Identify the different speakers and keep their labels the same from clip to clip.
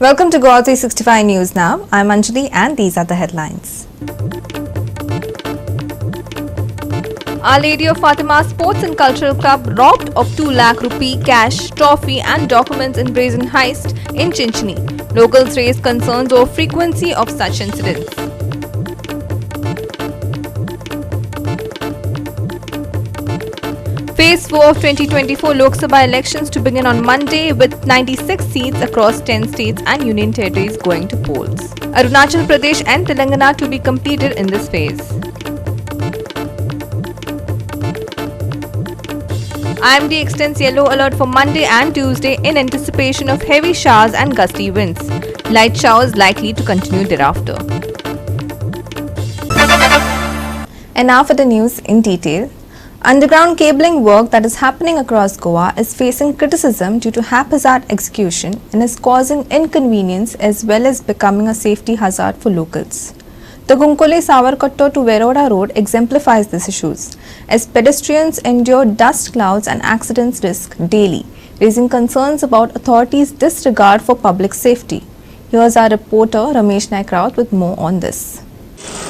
Speaker 1: Welcome to Goa 365 News Now. I'm Anjali and these are the headlines. Our Lady of Fatima Sports and Cultural Club robbed of 2 lakh rupee cash, trophy and documents in brazen heist in Chinchini. Locals raise concerns over frequency of such incidents. Phase 4 of 2024 Lok Sabha elections to begin on Monday with 96 seats across 10 states and union territories going to polls. Arunachal Pradesh and Telangana to be completed in this phase. IMD extends yellow alert for Monday and Tuesday in anticipation of heavy showers and gusty winds. Light showers likely to continue thereafter. And now for the news in detail. Underground cabling work that is happening across Goa is facing criticism due to haphazard execution and is causing inconvenience as well as becoming a safety hazard for locals. The Gunkole-Savarkotto to Veroda road exemplifies these issues, as pedestrians endure dust clouds and accidents risk daily, raising concerns about authorities' disregard for public safety. Here's our reporter Ramesh Naik Raut with more on this.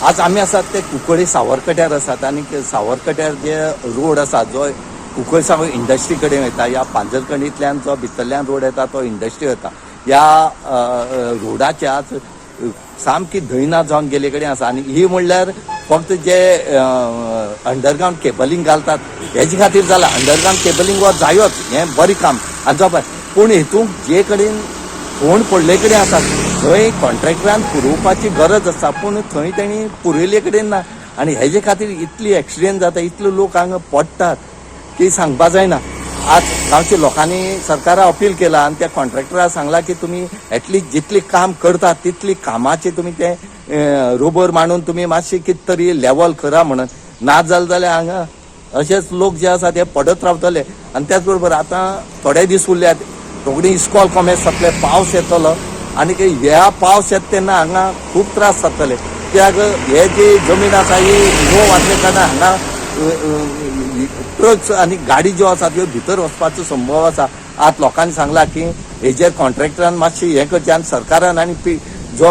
Speaker 2: आज आम्ही असतात ते कुंकळे सावरकट्यार असतात आणि सावरकट्यार जे road आसा जो कुंकळे सावन industry कडेन वयता या पांजरकणींतल्यान जो भितरल्यान रोड येता तो इंडस्ट्री वता या रोडाच्या सामकी धयना जावन गेले कडेन आसा आनी ही म्हणल्यार फक्त जे अंडरग्राउंड केबलिंग घालतात हेजे खातीर जाला अंडरग्राउंड केबलिंग वो जायोच हें बरें काम आनी जो पूण हेतूंक जे कडेन फोंड पडले कडेन आसात थंय कॉन्ट्रॅक्टरान पुरोवपाची गरज आसा पूण थंय तेणी पुरयले कडेन ना आनी हेजे खातीर इतली एक्सिडेंट जाता इतले लोक हांगा पडटात की सांगपा जायना. आज गांवच्या लोकांनी सरकारा अपील केला आनी त्या कॉन्ट्रॅक्टराक सांगला की तुमी एटलीस्ट जितली काम करतात तितली कामाचे तुमी ते रोबोर मांडून तुमी मातशी कितें तरी लेवल करा म्हणून ना जालें जाल्यार हांगा अशेच लोक जे आसा ते पडत रावतले आनी त्याच बरोबर आतां थोडे दीस उरल्यात रोखडी इस्कॉल कॉमेर्स जातले पावस येतलो आनी ह्या पावस येता तेन्ना हांगा खूब त्रास जातले कित्याक हे जी जमीन आसा ही नो वाटले कारणान हांगा ट्रक्स आनी गाडी ज्यो आसा त्यो भितर वचपाचो संभव आसा. आज लोकांनी सांगला की हेजेर कॉन्ट्रॅक्टरान मातशी हें करचें आनी सरकारान आनी जो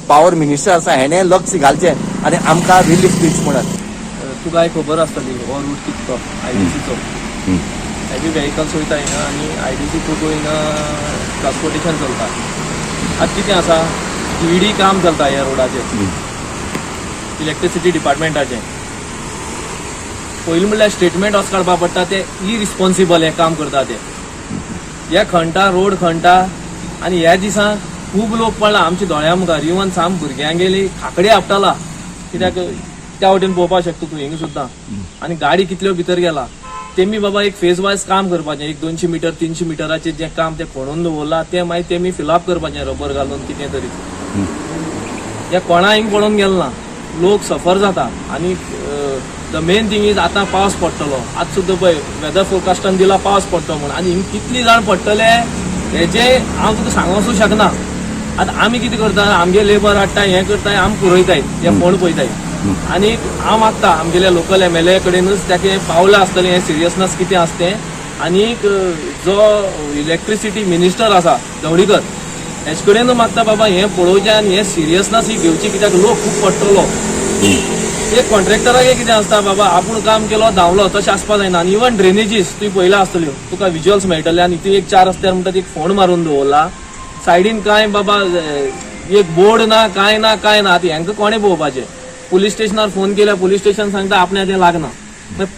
Speaker 2: पावर मिनिस्टर आसा हेणें लक्ष घालचें आनी आमकां रिलीफ दिवचें म्हणून.
Speaker 3: तुका खबर आसतली हो रूट कितलो आयडीसीचो हेवी व्हेकल्स वयता हिंगा आनी आयडीसी थ्रू हिंगा ट्रान्सपोर्टेशन चलता. आतां कितें आसा ईडी काम चलता ह्या रोडाचेर इलेक्ट्रिसिटी डिपार्टमेंटाचें पयलीं म्हणल्यार स्टेटमेंट वच काडपा पडटा ते इरिस्पॉन्सिबल हें काम करता ते हे खणटा रोड खणटा आनी ह्या दिसा खूब लोक पडला आमच्या दोळ्या मुखार इवन साम भुरग्यांक गेली खाकडी आपटाला कित्याक त्या वटेन पळोवपाक शकता तूं हिंगा सुद्दां आनी गाडी कितल्यो भितर गेला तेमी बाबा एक फेज वायज काम करपाचें एक 200 मीटर 300 मिटराचें जें काम ते खणून दवरला तें मागीर तेमी फिलअप करपाचें रबर घालून कितें तरी हें कोणा हिंग पडून गेलें ना लोक सफर जाता आनी द मेन थिंग इज आतां पावस पडटलो आज सुद्दां पळय वेदर फोरकास्टान दिला पावस पडटलो म्हूण आनी हिंग कितलीं जाण पडटले हेजें हांव तुका सांगूंक शकना. आतां आमी कितें करता आमगे लेबर हाडटाय हें करताय आमी पुरयताय हें फोंड पळयताय आनी हांव मागता आमगेल्या लोकल MLA कडेनूच ताका पावलां आसतलें हें सिरियसनस कितें आसा तें आनीक जो इलेक्ट्रिसिटी मिनिस्टर आसा दवडीकर हेजे कडेन मागता बाबा हें पळोवचें आनी हें सिरियसनस ही घेवची कित्याक लोक खूब पडटलो. एक कॉन्ट्रॅक्टराक कितें आसता बाबा आपूण काम केलो धांवलो तशें आसपा जायना आनी इवन ड्रेनेजीस तुवें पळयला आसतल्यो तुका विज्युअल्स मेळटले आनी ती एक 4 रस्त्यार म्हणटा ती एक फोंड मारून दवरला सायडीन कांय बाबा एक बोर्ड ना कांय ना आतां हेंकां कोणें पळोवपाचें पुलीस स्टेशनार फोन केल्यार पुलीस स्टेशन सांगता आपणें तें लागना.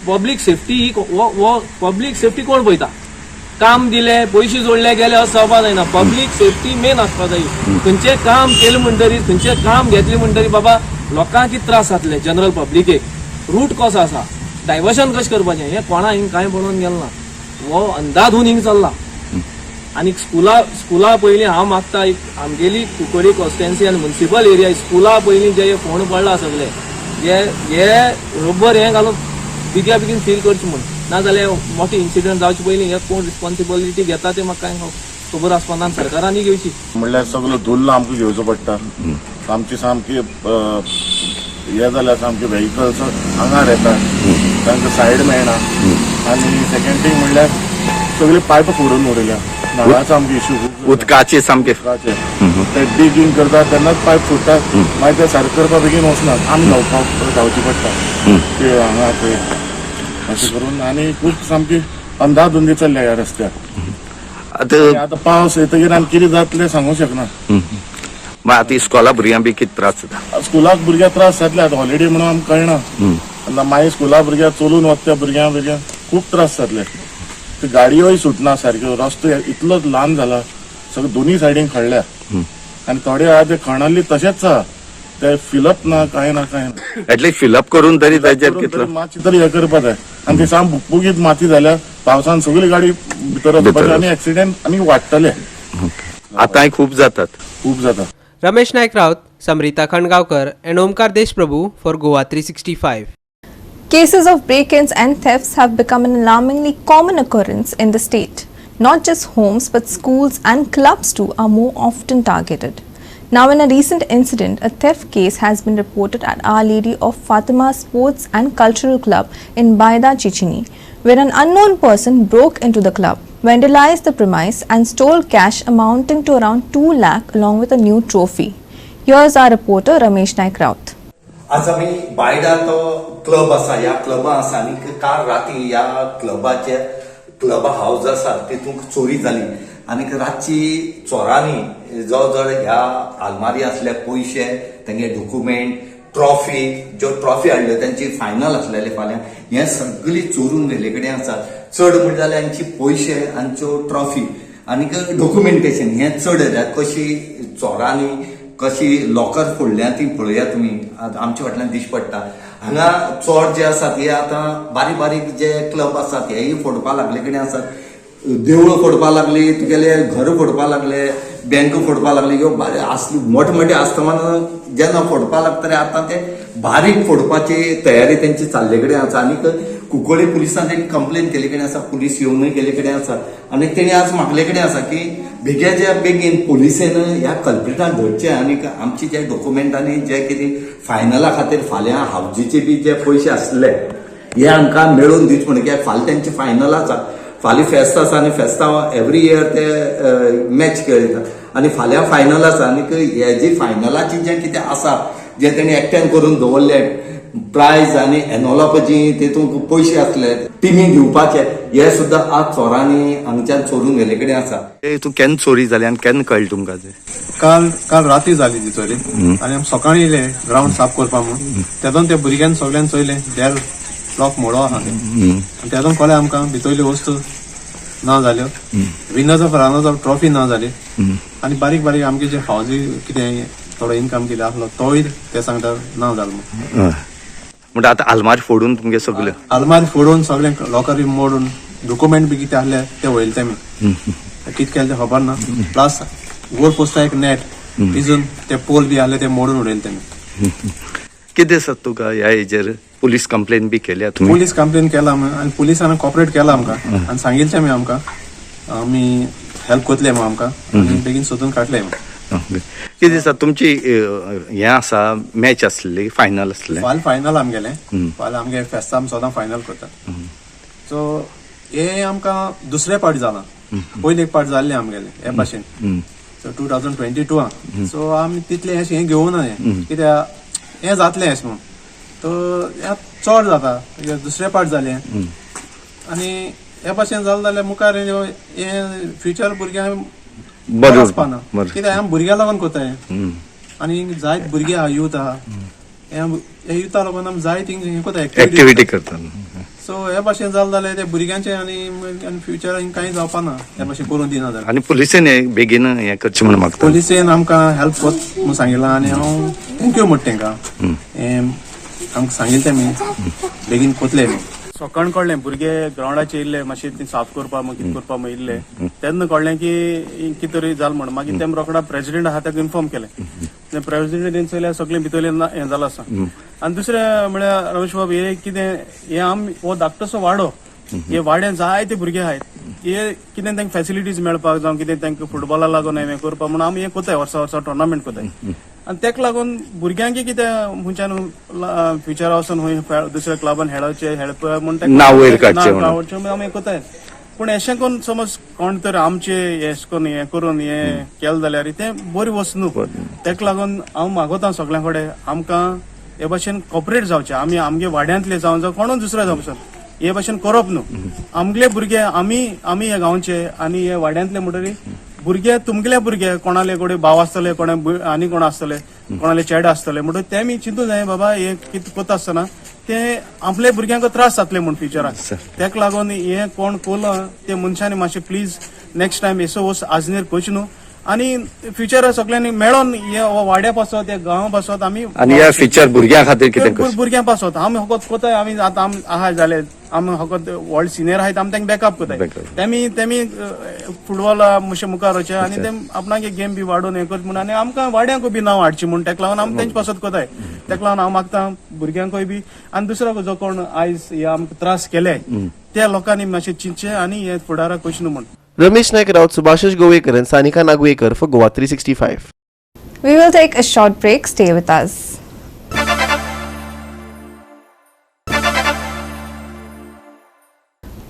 Speaker 3: पब्लीक सेफ्टी ही पब्लीक सेफ्टी कोण पळयता काम दिले पयशे जोडले गेले असं जावपा जायना पब्लीक सेफ्टी मेन आसपा जाय. खंयचें काम केलें म्हणटरी खंयचें काम घेतलें म्हणटरी बाबा लोकांक कितें त्रास जातले जनरल पब्लिकेक रूट कसो आसा डायवर्शन कशें करपाचें हें कोणा हिंग कांय पडून गेलें ना हो अंदाधून हिंग चल्ला. आनी स्कुला पयलीं हांव मागता एक आमगेली कुंकळी कॉन्स्टिट्युएन्सी आनी म्युनिसिपल एरिया स्कुला पयलीं जे फोंड पडला सगळे हे रबर हें घालून बेगीन फील करचें म्हूण नाजाल्यार मोठे इन्सिडंट जावचे पयलीं हे कोण रिस्पॉन्सिबिलिटी घेता ते म्हाका कांय खबर आसपा ना सरकारांनी घेवची.
Speaker 4: म्हणल्यार सगळो धुल्ल आमकां घेवचो पडटा सामकी हे जाल्यार सामके व्हेकल्स आंगार येता तांकां सायड मेळना आनी सेकंड थींग म्हणल्यार सगळी पायपां फोडून उडयल्या नळाचो आमकां इश्यू खूब
Speaker 2: उदकाचे सामके
Speaker 4: उदकाचे. ते डिगिंग करतात तेन्नाच पायप फुटतात मागीर ते सारके करपाक बेगीन वचनात आमी धांवची पडटा ते हांगा थंय अशें करून आनी खूब सामकी अंधाधुंदी चल्ल्या ह्या रस्त्यार.
Speaker 2: आतां
Speaker 4: आतां पावस येतकीर आनी कितें जातलें सांगूंक शकना.
Speaker 2: मग आता इस्कॉला भुरग्यांक बी किती त्रास जाता.
Speaker 4: स्कुलाक भुरग्यांक त्रास जातले आतां हॉलिडे म्हणून आमकां कळना. आतां मागीर स्कुला भुरग्यांक चलून वचत्या भुरग्यांक खूब त्रास जातले. ते गाडयोय सुटना सारक्यो, रस्तो इतलो ल्हान जाला, सगळं दोन्ही सायडीन खणल्या आनी थोडे आहा ते खणल्ले तशेंच आहा, ते फिलअप ना काय ना.
Speaker 2: ऍटलीस्ट फिलअप करून तरी ताजेर कितलो
Speaker 4: मातशी तरी हे करपा जाय. आनी ते साम बुकबुकीत माती जाल्या पावसान सगळी गाडी भितर वचपाची आनी एक्सिडेंट आनी वाडटले.
Speaker 2: आतांय खूब जातात.
Speaker 4: खूब जाता.
Speaker 5: रमेश नायक Raut, समरिता खंडगांवकर and Omkar Deshprabhu for Goa 365.
Speaker 1: Cases of break-ins and thefts have become an alarmingly common occurrence in the state. Not just homes but schools and clubs too are more often targeted. Now in a recent incident, a theft case has been reported at Our Lady of Fatima Sports and Cultural Club in Baida, Chichini, where an unknown person broke into the club, vandalized the premise and stole cash amounting to around 2 lakh along with a new trophy. Here's our reporter Ramesh Naik Raut.
Speaker 2: आज आमी बायडा तो club आसा, ह्या क्लबा आसा आनी काल राती ह्या क्लब हाऊस आसा तितूंत चोरी जाली आनी रातची चोरांनी जवळ ह्या आलमारी आसले पयशे, तेंगे डॉक्युमेंट, ट्रॉफी, ज्यो ट्रॉफी हाडल्यो त्यांची फायनल आसलेले फाल्यां, हे सगळी चोरून व्हेले कडेन आसात. चड म्हणजे जाल्यार हांची पयशे आनी ट्रॉफी आनी डॉक्युमेंटेशन हे चड येतात. कशी चोरांनी कशी लॉकर फोडल्या ती पळया तुमी, आमच्या फाटल्यान दिश्ट पडटा. हांगा चोर जे आसात हे आतां बारीक बारीक जे क्लब आसात हेय फोडपा लागले कडेन आसात. देवळां फोडपा लागली, तुगेले घर फोडपा लागले, बँक फोडपा लागले, ह्यो असली मोठमोठे आस्तमान जेन्ना फोडपा लागतले आतां ते बारीक फोडपाची तयारी तेंची चालले कडेन आसा. आनीक कुंकळ्ळे पुलिसांन तेणी कंप्लेन केले कडेन आसा, पुलीस येवनूय केले कडेन आसा आनी तेणी आज मागले कडेन आसा की बेगीच्या बेगीन पुलिसेन ह्या कल्प्रिटांक धरचे आनीक आमचे जे डॉक्युमेंटांनी जे कितें फायनला खातीर फाल्यां हावजीचे बी जे पयशे आसले हे आमकां मेळोवन दिवचे म्हणून, कित्याक फाल्यां तेंचे फायनल आसा. फाल्यां फेस्त आसा आनी फेस्तां एवरी इयर ते मॅच खेळटात आनी फाल्यां फायनल आसा. आनीक हे जी फायनलाची जे कितें आसा जे तेणी एकट्यान करून दवरले प्रायज आनी एनोलॉपी तितूंत पयशे आसले टिमी दिवपाचे, हे सुद्दां आज चोरांनी हांगच्यान चोरून व्हेले कडेन आसा. तूं केन्ना चोरी जाली आनी केन्ना कळ्ळें तुमकां ते?
Speaker 6: काल राती जाली ती चोरी आनी आमी सकाळीं येयले ग्राउंड साफ करपा म्हणून. तेतून त्या भुरग्यांनी सगळ्यांनी चोयलें देर लॉक मोडो आहा ते आनी तेतून कळ्ळें आमकां भितरल्यो वस्तू ना जाल्यो, winners of runners of trophy ना जाली आनी बारीक बारीक आमगे जे हावजी कितें थोडो इन्कम कितें आसलो तोय ते सांगता ना जालो म्हणून.
Speaker 2: म्हणजे आतां आलमारी फोडून तुमगे सगळ्यो
Speaker 6: आलमारी फोडून सगळें लॉकर मोडून डॉक्युमेंट बी कितें आहले ते वयले तेमी कितें केलें तें खबर ना. प्लस गोल पोस्टा एक नेट तिजून ते पोल बी आहले ते मोडून उडयले तेमी.
Speaker 2: कितें दिसता तुका ह्या हेजेर? पुलीस कंप्लेन बी केल्या तुमी?
Speaker 6: पुलीस कंप्लेन केला आनी पुलिसांनी कॉपरेट केला आमकां आनी सांगिल्लें तेमी आमकां आमी हेल्प कोतले म्हणून आमकां आनी बेगीन सोदून काडले.
Speaker 2: कितें दिसता तुमची हें आसा मॅच आसली, फायनल आसलें?
Speaker 6: फायनल आमगेलें, फाल्यां आमगे फेस्ता आमी सदां फायनल करतात. सो हे आमकां दुसरे पार्ट जाला, पयलीं एक पार्ट जाल्लें आमगेलें हे भाशेन. सो 2022 सो आमी तितलें हें घेवूं ना कित्याक हें जातलें अशें म्हणून. तो हें चड जाता, दुसरें पार्ट जालें आनी हे भाशेन जालें जाल्यार मुखार हें फ्युचर भुरग्यांक बरें आसपाना, कित्याक आमी भुरग्यां लागून कोताय आनी जायत भुरगे आहा, यूथ आहा, हे युथा लागून आमी जायत हें कोताय
Speaker 2: एक्टिविटी करता.
Speaker 6: सो हे भाशेन जालें जाल्यार ते भुरग्यांचे आनी फ्युचरान कांय जावपाना हे भाशेन करून दिना जाल्यार.
Speaker 2: आनी पुलिसेन बेगीन हें करचें म्हणून मागता.
Speaker 6: पुलिसेन आमकां हेल्प कोत म्हणून सांगिल्लां आनी हांव थँक्यू म्हणटा तेंकां. हें आमकां सांगिल्लें तेमी बेगीन कोतले.
Speaker 7: सकाळ कळ्ळें भुरगे ग्राउंडाचेर येयले मातशें ती साफ करपा कितें करपा येयल्ले तेन्ना कळ्ळें की कितें तरी जालें म्हणून. मागीर तेम रोखडा प्रेसिडेंट आहा ताका इन्फॉर्म केलें. प्रेसिडेंट चयल्यार सगळें भितरलें हें जालां आसा. आनी दुसरें म्हळ्यार रमेश बाब हे कितें हे आमी हो धाकटोसो वाडो, हे वाड्यान जायते भुरगे आहात, हे कितें तांकां फॅसिलिटीज मेळपाक जावं कितें तांकां फुटबॉला लागून हें करपा म्हणून आमी हें कोताय वर्सा वर्सा टोर्नामेंट कोताय. आनी तेका लागून भुरग्यांक कितें खुंयच्यान फ्युचरा वचून दुसऱ्या क्लबान खेळप म्हणून आमी कोताय. पूण अशें करून समज कोण तर आमचे हें करून हें केलें जाल्यार तें बरी वस्त न्हू. तेका लागून हांव मागोता सगळ्यां कडेन आमकां हे भाशेन कॉपरेट जावचें. आमी आमगे वाड्यांतले जावं कोणूच दुसरें जावं हे भाशेन करप न्हू. आमगेले भुरगे आमी हे गांवचे आनी हे वाड्यांतले म्हणटरी भुरगे तुमगेले भुरगे कोणाले कोडे भाव आसतले कोणा आनी कोण आसतले कोणाले चेडे आसतले म्हणटून तेमी चिंतूं जाय बाबा हे कितें करता आसतना ते आपल्या भुरग्यांक त्रास जातले म्हण फ्युचराक. तेका लागून हे कोण कोला ते मनशांनी मातशें प्लीज नेक्स्ट टायम एसो वस्त आजनेर करची न्हू. आनी फ्युचराक सगळ्यांनी मेळोन हे वाड्या पासत हे गांवा पासत आमी
Speaker 2: आनी ह्या फ्युचर भुरग्यां खातीर कितें करचें?
Speaker 7: भुरग्यां पासत आमी फकत कोताय आमी आतां आमी आहाय जाले आमी फकत व्हड सिनियर आहाय आमी तांकां बॅकअप कोताय. तेमी फुटबॉला मातशें मुखार वचे आनी ते आपणाक गेम बी वाडोवन हें करता म्हणून आनी आमकां वाड्यांकूय बी नांव हाडचें म्हणून तेका लागून आमी तेंचे पासत कोताय. तेका लागून हांव मागता भुरग्यांकूय बी आनी दुसरो जो कोण आयज हे आमकां त्रास केले त्या लोकांनी मातशें चिंतचें आनी हे फुडाराक वचचें न्हू म्हणून.
Speaker 8: रमेश नायक Raut, Subhashish Govekar and Sanika Nagwekar for Goa 365.
Speaker 1: We will take a short break. Stay with us.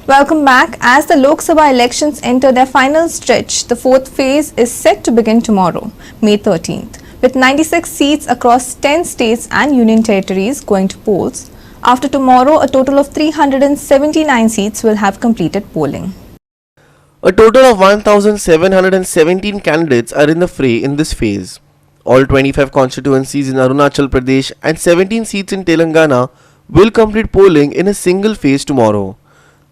Speaker 1: Welcome back. As the Lok Sabha elections enter their final stretch, the fourth phase is set to begin tomorrow, May 13th, with 96 seats across 10 states and union territories going to polls. After tomorrow, a total of 379 seats will have completed polling.
Speaker 8: A total of 1,717 candidates are in the fray in this phase. All 25 constituencies in Arunachal Pradesh and 17 seats in Telangana will complete polling in a single phase tomorrow.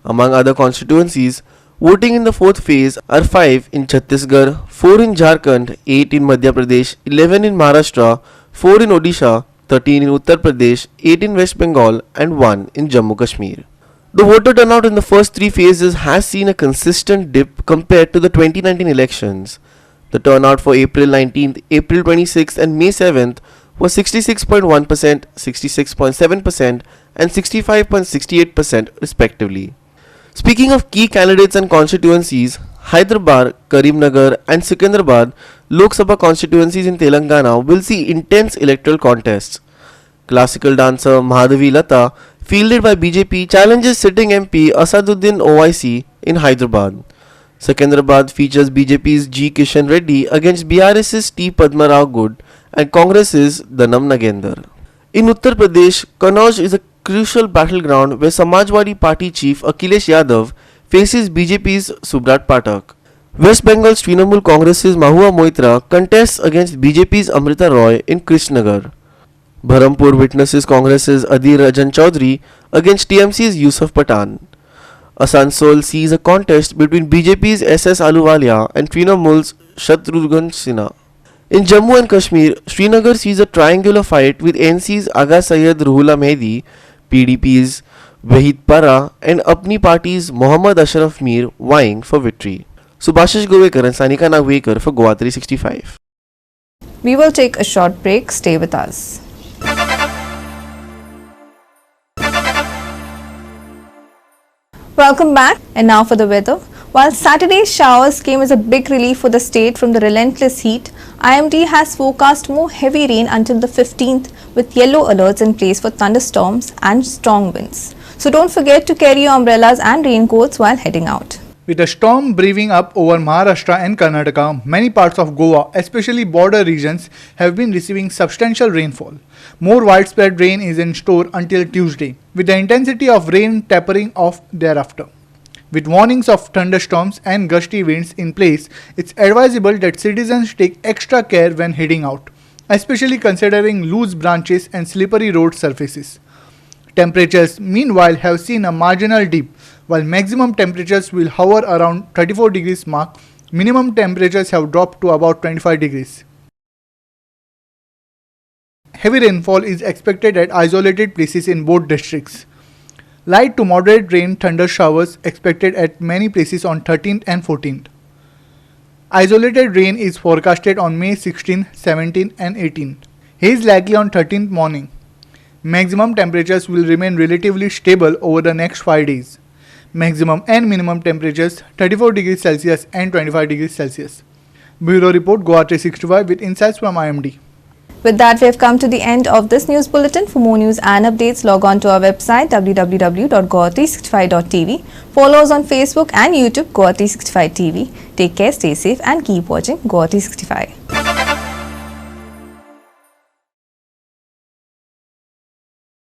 Speaker 8: Among other constituencies, voting in the fourth phase are 5 in Chhattisgarh, 4 in Jharkhand, 8 in Madhya Pradesh, 11 in Maharashtra, 4 in Odisha, 13 in Uttar Pradesh, 8 in West Bengal and 1 in Jammu Kashmir. The voter turnout in the first three phases has seen a consistent dip compared to the 2019 elections. The turnout for April 19th, April 26th and May 7th was 66.1%, 66.7% and 65.68% respectively. Speaking of key candidates and constituencies, Hyderabad, Karimnagar and Secunderabad Lok Sabha constituencies in Telangana will see intense electoral contests. Classical dancer Madhavi Lata, fielded by BJP, challenges sitting MP Asaduddin OIC in Hyderabad. Secunderabad features BJP's G. Kishan Reddy against BRS's T. Padma Rao Good and Congress's Dhanam Nagender. In Uttar Pradesh, Kannauj is a crucial battleground where Samajwadi Party chief Akhilesh Yadav faces BJP's Subrat Pathak. West Bengal's Trinamool Congress's Mahua Moitra contests against BJP's Amrita Roy in Krishnagar. Bharampur witnesses Congress's Adhir Rajan Chaudhary against TMC's Yusuf Pathan. Asansol sees a contest between BJP's SS Ahluwalia and Trinamool's Shatrughan Sinha. In Jammu and Kashmir, Srinagar sees a triangular fight with NC's Agha Syed Ruhullah Mehdi, PDP's Wahid Para and Apni Party's Mohammad Ashraf Mir vying for victory. Subhashish Govekar and Sanika Nagwekar for Goa 365.
Speaker 1: We will take a short break. Stay with us. Welcome back, and now for the weather. While Saturday's showers came as a big relief for the state from the relentless heat, IMD has forecast more heavy rain until the 15th with yellow alerts in place for thunderstorms and strong winds. So don't forget to carry your umbrellas and raincoats while heading out.
Speaker 9: With a storm brewing up over Maharashtra and Karnataka, many parts of Goa, especially border regions, have been receiving substantial rainfall. More widespread rain is in store until Tuesday, with the intensity of rain tapering off thereafter. With warnings of thunderstorms and gusty winds in place, it's advisable that citizens take extra care when heading out, especially considering loose branches and slippery road surfaces. Temperatures, meanwhile, have seen a marginal dip. While maximum temperatures will hover around 34 degrees mark, minimum temperatures have dropped to about 25 degrees. Heavy rainfall is expected at isolated places in both districts. Light to moderate rain thunder showers expected at many places on 13th and 14th. Isolated rain is forecasted on May 16th, 17th and 18th. Haze likely on 13th morning. Maximum temperatures will remain relatively stable over the next 5 days. Maximum and minimum temperatures 34 degrees Celsius and 25 degrees Celsius. Bureau Report Goa 365 with insights from IMD.
Speaker 1: With that, we have come to the end of this news bulletin. For more news and updates, log on to our website www.goa365.tv. Follow us on Facebook and YouTube, Goa365 TV. Take care, stay safe, and keep watching Goa 365.